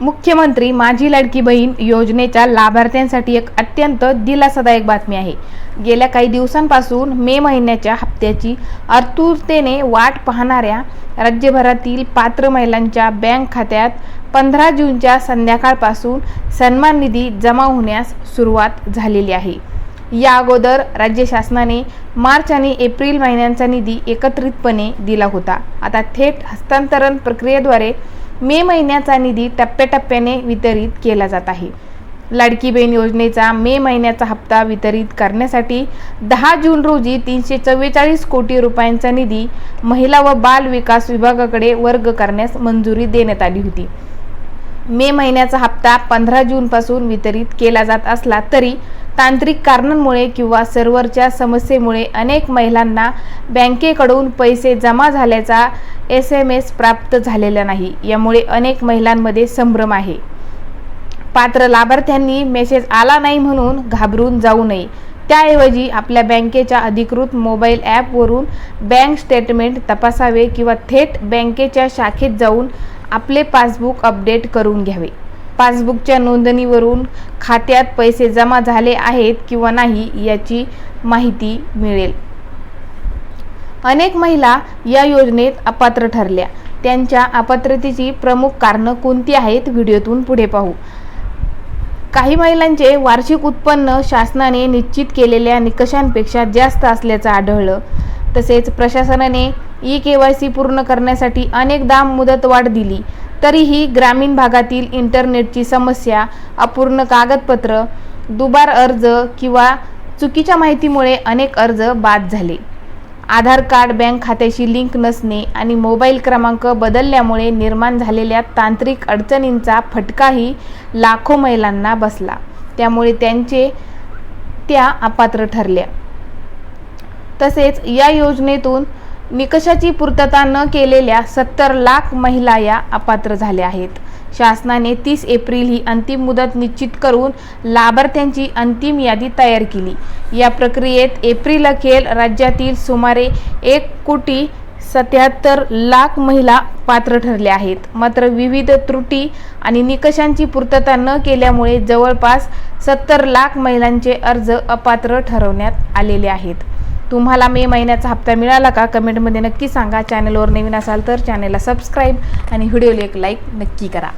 मुख्यमंत्री माझी लाडकी बहीण योजनेच्या लाभार्थ्यांसाठी एक अत्यंत दिलासादायक बातमी आहे। गेल्या काही दिवसांपासून मे महिन्याच्या हप्त्याची आतुरतेने वाट पाहणाऱ्या राज्यभरातील पात्र महिलांच्या बँक खात्यात 15 जूनच्या संध्याकाळपासून सन्मान निधी जमा होण्यास सुरुवात झालेली आहे। या अगोदर राज्य शासनाने मार्च आणि एप्रिल महिन्यांचा निधी एकत्रितपणे दिला होता। आता थेट हस्तांतरण प्रक्रियेद्वारे मे महिन्याचा निधी टप्प्याटप्प्याने वितरित केला जात आहे। लाडकी बहीण योजनेचा मे महिन्याचा हप्ता वितरित करण्यासाठी 10 जून रोजी 344 कोटी रुपयांचा निधी महिला व बाल विकास विभागाकडे वर्ग करण्यास मंजुरी देण्यात आली होती। मे महिन्याचा हप्ता 15 जून पासून वितरित केला जात असला तरी तांत्रिक कारणांमुळे किंवा सर्व्हरच्या समस्येमुळे अनेक महिलांना बँकेकडून पैसे जमा झाल्याचा SMS प्राप्त झालेला नाही। यामुळे अनेक महिलांमध्ये संभ्रम आहे। पात्र लाभार्थ्यांनी मेसेज आला नाही म्हणून घाबरून जाऊ नये। त्याऐवजी आपल्या बँकेच्या अधिकृत मोबाईल ॲपवरून बँक स्टेटमेंट तपासावे किंवा थेट बँकेच्या शाखेत जाऊन आपले पासबुक अपडेट करून घ्यावे। पासबुकच्या नोंदणीवरून खात्यात पैसे जमा झाले आहेत किंवा नाही याची माहिती मिळेल। अनेक महिला या योजनेत अपात्र ठरल्या। त्यांच्या अपात्रतेची प्रमुख कारणं कोणती आहेत व्हिडिओतून पुढे पाहू। काही महिलांचे वार्षिक उत्पन्न शासनाने निश्चित केलेल्या निकषांपेक्षा जास्त असल्याचं आढळलं। तसेच प्रशासनाने eKYC पूर्ण करण्यासाठी अनेकदा मुदतवाढ दिली तरीही ग्रामीण भागातील इंटरनेटची समस्या, अपूर्ण कागदपत्र, दुबार अर्ज किंवा चुकीच्या माहितीमुळे अनेक अर्ज बाद झाले। आधार कार्ड बँक खात्याशी लिंक नसणे आणि मोबाईल क्रमांक बदलल्यामुळे निर्माण झालेल्या तांत्रिक अडचणींचा फटकाही लाखो महिलांना बसला। त्यामुळे त्या अपात्र ठरल्या। तसेच या योजनेतून निकषाची पूर्तता न केलेल्या 70 लाख महिला या अपात्र झाल्या आहेत। शासनाने 30 एप्रिल ही अंतिम मुदत निश्चित करून लाभार्थ्यांची अंतिम यादी तयार केली। या प्रक्रियेत एप्रिल अखेर राज्यातील सुमारे 1,77,00,000 महिला पात्र ठरल्या आहेत। मात्र विविध त्रुटी आणि निकषांची पूर्तता न केल्यामुळे जवळपास 70 लाख महिलांचे अर्ज अपात्र ठरवण्यात आलेले आहेत। तुम्हाला मे महिन्याचा हप्ता मिळाला का? कमेंटमध्ये नक्की सांगा। चॅनलवर नवीन असाल तर चॅनलला सबस्क्राईब आणि व्हिडिओला एक लाईक नक्की करा।